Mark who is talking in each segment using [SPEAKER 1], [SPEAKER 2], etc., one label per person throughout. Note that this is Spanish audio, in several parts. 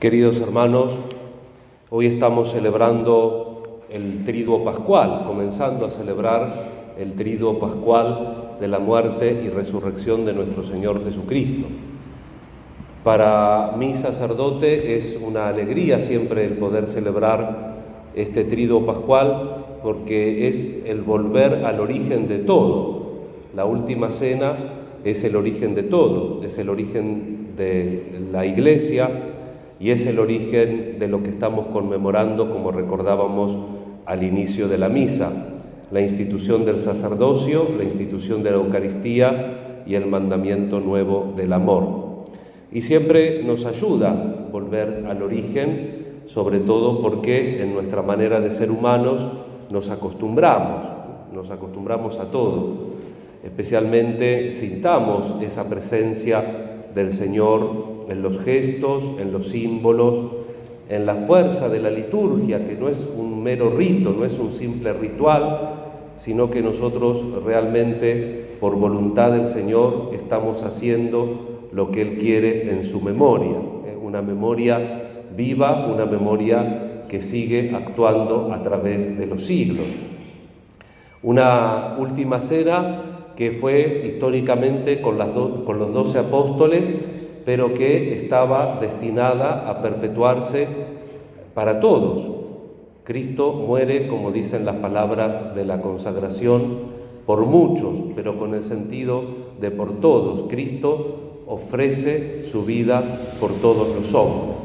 [SPEAKER 1] Queridos hermanos, hoy estamos celebrando el Triduo Pascual, comenzando a celebrar el Triduo Pascual de la muerte y resurrección de nuestro Señor Jesucristo. Para mí, sacerdote, es una alegría siempre el poder celebrar este Triduo Pascual, porque es el volver al origen de todo. La última cena es el origen de todo, es el origen de la Iglesia y es el origen de lo que estamos conmemorando, como recordábamos al inicio de la misa: la institución del sacerdocio, la institución de la Eucaristía y el mandamiento nuevo del amor. Y siempre nos ayuda volver al origen, sobre todo porque en nuestra manera de ser humanos nos acostumbramos a todo. Especialmente sintamos esa presencia del Señor en los gestos, en los símbolos, en la fuerza de la liturgia, que no es un mero rito, no es un simple ritual, sino que nosotros realmente, por voluntad del Señor, estamos haciendo lo que Él quiere en su memoria, una memoria viva, una memoria que sigue actuando a través de los siglos. Una última cena que fue históricamente con los 12 apóstoles, pero que estaba destinada a perpetuarse para todos. Cristo muere, como dicen las palabras de la consagración, por muchos, pero con el sentido de por todos. Cristo ofrece su vida por todos los hombres.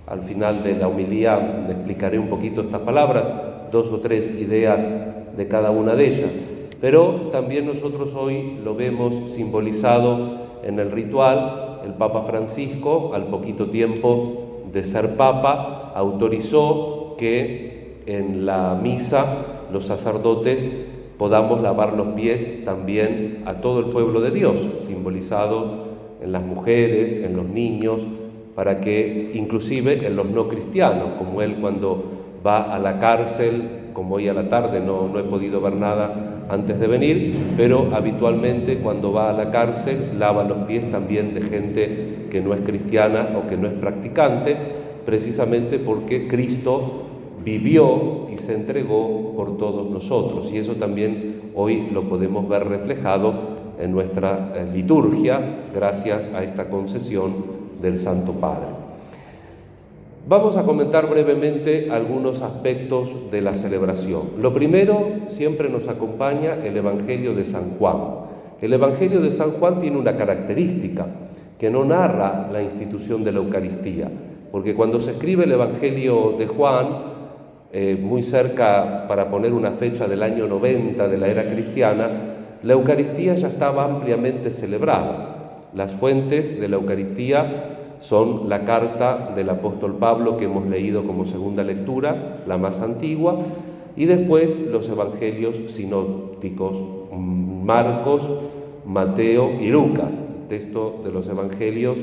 [SPEAKER 1] Al final de la homilía le explicaré un poquito estas palabras, 2 o 3 ideas de cada una de ellas. Pero también nosotros hoy lo vemos simbolizado en el ritual. El Papa Francisco, al poquito tiempo de ser Papa, autorizó que en la misa los sacerdotes podamos lavar los pies también a todo el pueblo de Dios, simbolizado en las mujeres, en los niños, para que inclusive en los no cristianos, como él cuando va a la cárcel, como hoy a la tarde no he podido ver nada antes de venir, pero habitualmente cuando va a la cárcel lava los pies también de gente que no es cristiana o que no es practicante, precisamente porque Cristo vivió y se entregó por todos nosotros, y eso también hoy lo podemos ver reflejado en nuestra liturgia, gracias a esta concesión del Santo Padre. Vamos a comentar brevemente algunos aspectos de la celebración. Lo primero, siempre nos acompaña el Evangelio de San Juan. El Evangelio de San Juan tiene una característica, que no narra la institución de la Eucaristía, porque cuando se escribe el Evangelio de Juan, muy cerca, para poner una fecha del año 90 de la era cristiana, la Eucaristía ya estaba ampliamente celebrada. Las fuentes de la Eucaristía son la carta del apóstol Pablo que hemos leído como segunda lectura, la más antigua, y después los evangelios sinópticos, Marcos, Mateo y Lucas. El texto de los evangelios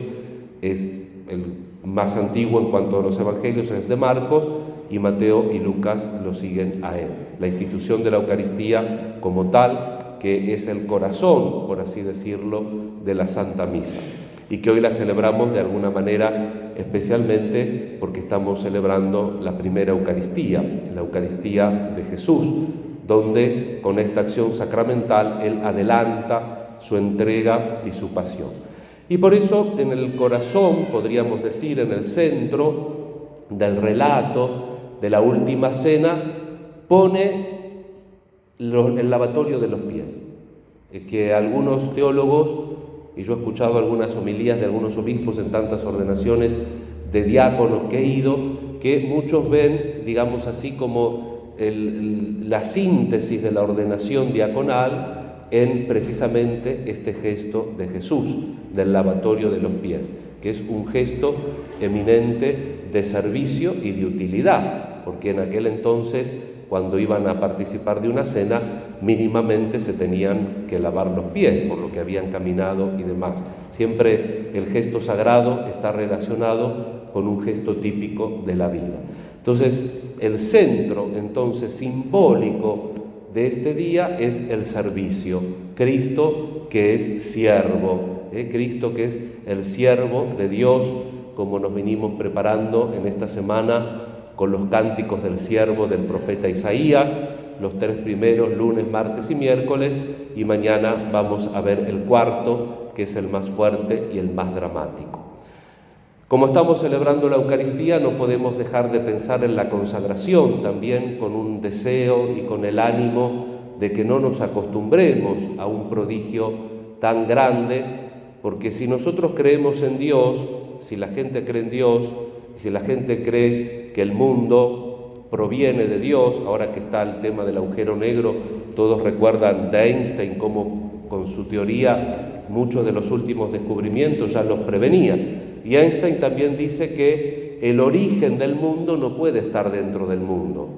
[SPEAKER 1] es el más antiguo en cuanto a los evangelios, es de Marcos, y Mateo y Lucas lo siguen a él. La institución de la Eucaristía como tal, que es el corazón, por así decirlo, de la Santa Misa, y que hoy la celebramos de alguna manera, especialmente porque estamos celebrando la primera Eucaristía, la Eucaristía de Jesús, donde con esta acción sacramental Él adelanta su entrega y su pasión. Y por eso en el corazón, podríamos decir, en el centro del relato de la última cena, pone el lavatorio de los pies, que algunos teólogos, y yo he escuchado algunas homilías de algunos obispos en tantas ordenaciones de diáconos que he ido, que muchos ven, digamos así, como la síntesis de la ordenación diaconal en precisamente este gesto de Jesús, del lavatorio de los pies, que es un gesto eminente de servicio y de utilidad, porque en aquel entonces, cuando iban a participar de una cena, mínimamente se tenían que lavar los pies, por lo que habían caminado y demás. Siempre el gesto sagrado está relacionado con un gesto típico de la vida. Entonces, el centro, entonces, simbólico de este día es el servicio. Cristo, que es siervo, Cristo, que es el siervo de Dios, como nos venimos preparando en esta semana con los cánticos del siervo del profeta Isaías, los 3 primeros, lunes, martes y miércoles, y mañana vamos a ver el cuarto, que es el más fuerte y el más dramático. Como estamos celebrando la Eucaristía, no podemos dejar de pensar en la consagración, también con un deseo y con el ánimo de que no nos acostumbremos a un prodigio tan grande, porque si nosotros creemos en Dios, si la gente cree en Dios, si la gente cree que el mundo proviene de Dios, ahora que está el tema del agujero negro, todos recuerdan de Einstein cómo con su teoría muchos de los últimos descubrimientos ya los prevenía. Y Einstein también dice que el origen del mundo no puede estar dentro del mundo.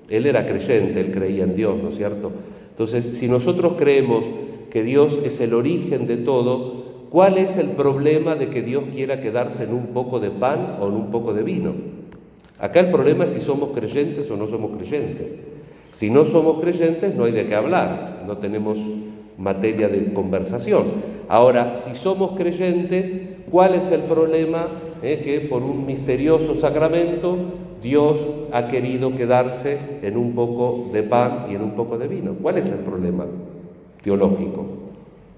[SPEAKER 1] Él era creyente, él creía en Dios, ¿no es cierto? Entonces, si nosotros creemos que Dios es el origen de todo, ¿cuál es el problema de que Dios quiera quedarse en un poco de pan o en un poco de vino? Acá el problema es si somos creyentes o no somos creyentes. Si no somos creyentes, no hay de qué hablar, no tenemos materia de conversación. Ahora, si somos creyentes, ¿cuál es el problema? Que por un misterioso sacramento Dios ha querido quedarse en un poco de pan y en un poco de vino. ¿Cuál es el problema teológico?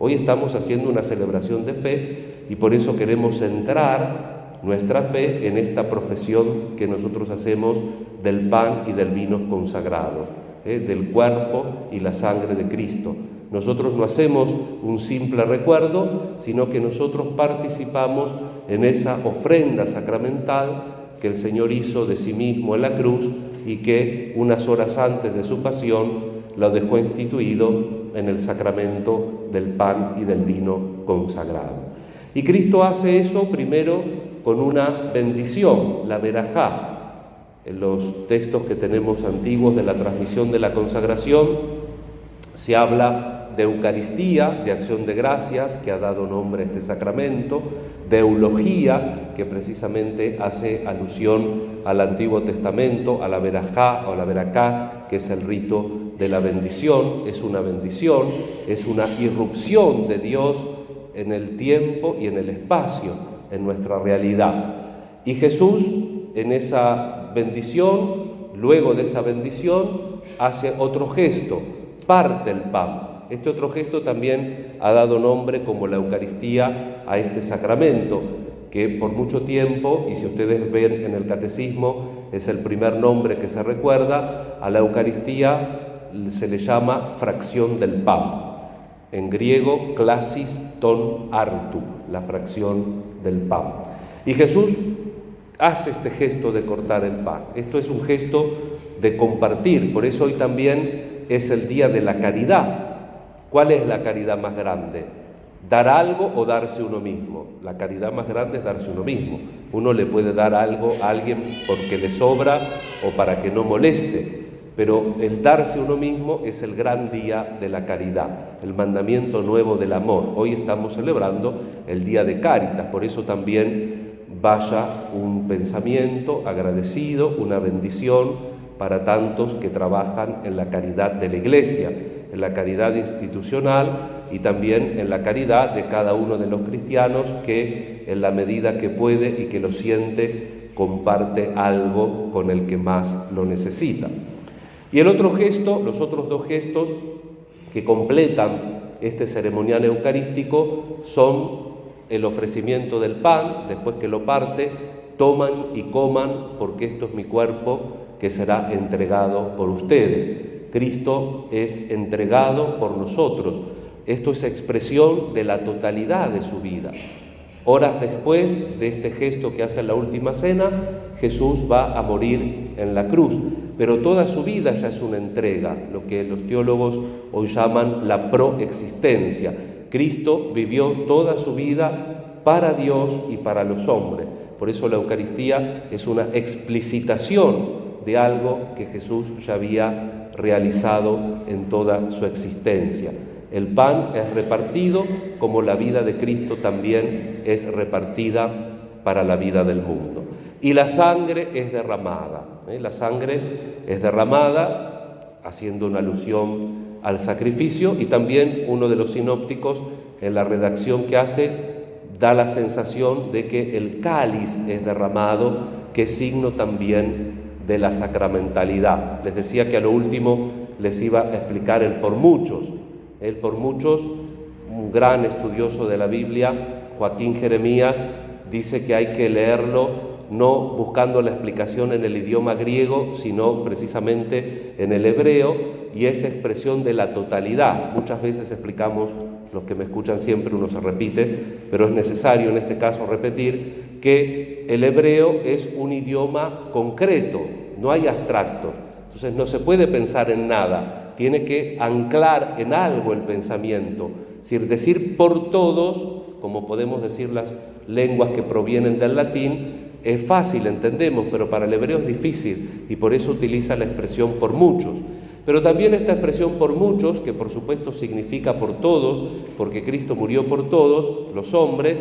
[SPEAKER 1] Hoy estamos haciendo una celebración de fe y por eso queremos centrar nuestra fe en esta profesión que nosotros hacemos del pan y del vino consagrado, del cuerpo y la sangre de Cristo. Nosotros no hacemos un simple recuerdo, sino que nosotros participamos en esa ofrenda sacramental que el Señor hizo de sí mismo en la cruz y que unas horas antes de su pasión lo dejó instituido en el sacramento del pan y del vino consagrado. Y Cristo hace eso primero con una bendición, la verajá. En los textos que tenemos antiguos de la transmisión de la consagración se habla de Eucaristía, de acción de gracias, que ha dado nombre a este sacramento, de eulogía, que precisamente hace alusión al Antiguo Testamento, a la verajá o la veracá, que es el rito de la bendición. Es una bendición, es una irrupción de Dios en el tiempo y en el espacio, en nuestra realidad. Y Jesús, en esa bendición, luego de esa bendición, hace otro gesto, parte el pan. Este otro gesto también ha dado nombre, como la Eucaristía, a este sacramento, que por mucho tiempo, y si ustedes ven en el Catecismo, es el primer nombre que se recuerda, a la Eucaristía se le llama fracción del pan. En griego, klasis ton artu, la fracción del pan. Y Jesús hace este gesto de cortar el pan. Esto es un gesto de compartir, por eso hoy también es el día de la caridad. ¿Cuál es la caridad más grande? ¿Dar algo o darse uno mismo? La caridad más grande es darse uno mismo. Uno le puede dar algo a alguien porque le sobra o para que no moleste, pero el darse uno mismo es el gran día de la caridad, el mandamiento nuevo del amor. Hoy estamos celebrando el día de Cáritas, por eso también vaya un pensamiento agradecido, una bendición para tantos que trabajan en la caridad de la Iglesia, en la caridad institucional y también en la caridad de cada uno de los cristianos que en la medida que puede y que lo siente comparte algo con el que más lo necesita. Y el otro gesto, los otros dos gestos que completan este ceremonial eucarístico son el ofrecimiento del pan, después que lo parte, toman y coman porque esto es mi cuerpo que será entregado por ustedes. Cristo es entregado por nosotros. Esto es expresión de la totalidad de su vida. Horas después de este gesto que hace en la última cena, Jesús va a morir en la cruz, pero toda su vida ya es una entrega, lo que los teólogos hoy llaman la proexistencia. Cristo vivió toda su vida para Dios y para los hombres. Por eso la Eucaristía es una explicitación de algo que Jesús ya había realizado en toda su existencia. El pan es repartido como la vida de Cristo también es repartida para la vida del mundo. Y la sangre es derramada. La sangre es derramada haciendo una alusión al sacrificio, y también uno de los sinópticos en la redacción que hace da la sensación de que el cáliz es derramado, que es signo también de la sacramentalidad. Les decía que a lo último les iba a explicar el por muchos. El por muchos, un gran estudioso de la Biblia, Joaquín Jeremías, dice que hay que leerlo no buscando la explicación en el idioma griego, sino precisamente en el hebreo, y esa expresión de la totalidad. Muchas veces explicamos, los que me escuchan siempre, uno se repite, pero es necesario en este caso repetir que el hebreo es un idioma concreto, no hay abstractos. Entonces no se puede pensar en nada, tiene que anclar en algo el pensamiento. Es decir por todos, como podemos decir las lenguas que provienen del latín, es fácil, entendemos, pero para el hebreo es difícil y por eso utiliza la expresión por muchos. Pero también esta expresión por muchos, que por supuesto significa por todos, porque Cristo murió por todos, los hombres,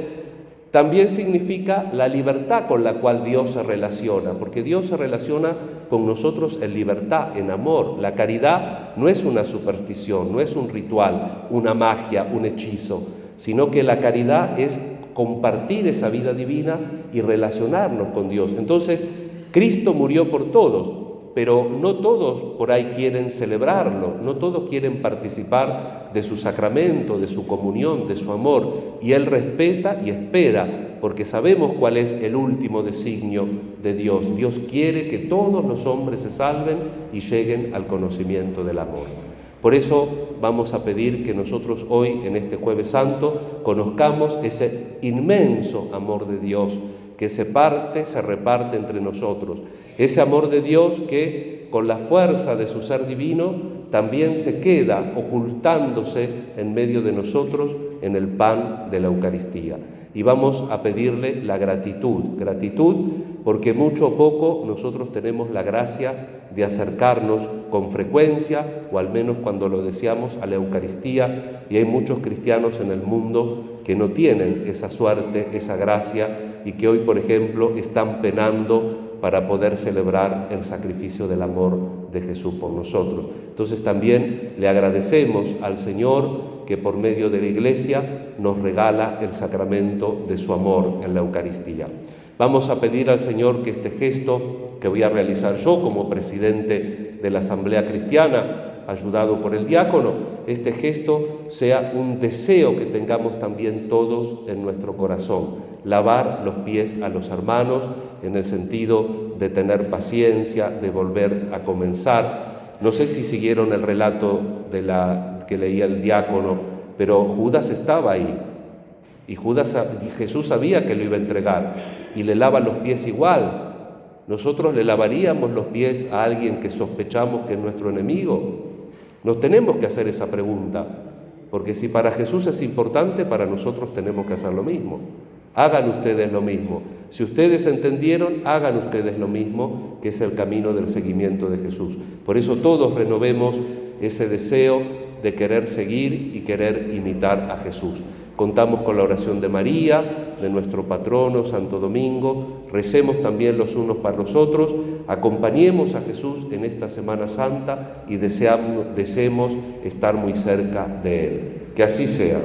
[SPEAKER 1] también significa la libertad con la cual Dios se relaciona, porque Dios se relaciona con nosotros en libertad, en amor. La caridad no es una superstición, no es un ritual, una magia, un hechizo, sino que la caridad es compartir esa vida divina y relacionarnos con Dios. Entonces, Cristo murió por todos, pero no todos por ahí quieren celebrarlo, no todos quieren participar de su sacramento, de su comunión, de su amor, y Él respeta y espera, porque sabemos cuál es el último designio de Dios. Dios quiere que todos los hombres se salven y lleguen al conocimiento del amor. Por eso vamos a pedir que nosotros hoy, en este Jueves Santo, conozcamos ese inmenso amor de Dios que se reparte entre nosotros. Ese amor de Dios que, con la fuerza de su ser divino, también se queda ocultándose en medio de nosotros en el pan de la Eucaristía. Y vamos a pedirle la gratitud porque mucho o poco nosotros tenemos la gracia de acercarnos con frecuencia, o al menos cuando lo deseamos, a la Eucaristía, y hay muchos cristianos en el mundo que no tienen esa suerte, esa gracia, y que hoy, por ejemplo, están penando para poder celebrar el sacrificio del amor de Jesús por nosotros. Entonces también le agradecemos al Señor que por medio de la Iglesia nos regala el sacramento de su amor en la Eucaristía. Vamos a pedir al Señor que este gesto que voy a realizar yo como presidente de la Asamblea Cristiana, ayudado por el diácono, este gesto sea un deseo que tengamos también todos en nuestro corazón, lavar los pies a los hermanos en el sentido de tener paciencia, de volver a comenzar. No sé si siguieron el relato que leía el diácono, pero Judas estaba ahí y Jesús sabía que lo iba a entregar y le lava los pies igual. ¿Nosotros le lavaríamos los pies a alguien que sospechamos que es nuestro enemigo? Nos tenemos que hacer esa pregunta, porque si para Jesús es importante, para nosotros tenemos que hacer lo mismo. Hagan ustedes lo mismo. Si ustedes entendieron, hagan ustedes lo mismo, que es el camino del seguimiento de Jesús. Por eso todos renovemos ese deseo de querer seguir y querer imitar a Jesús. Contamos con la oración de María, de nuestro patrono Santo Domingo. Recemos también los unos para los otros. Acompañemos a Jesús en esta Semana Santa y deseemos estar muy cerca de Él. Que así sea.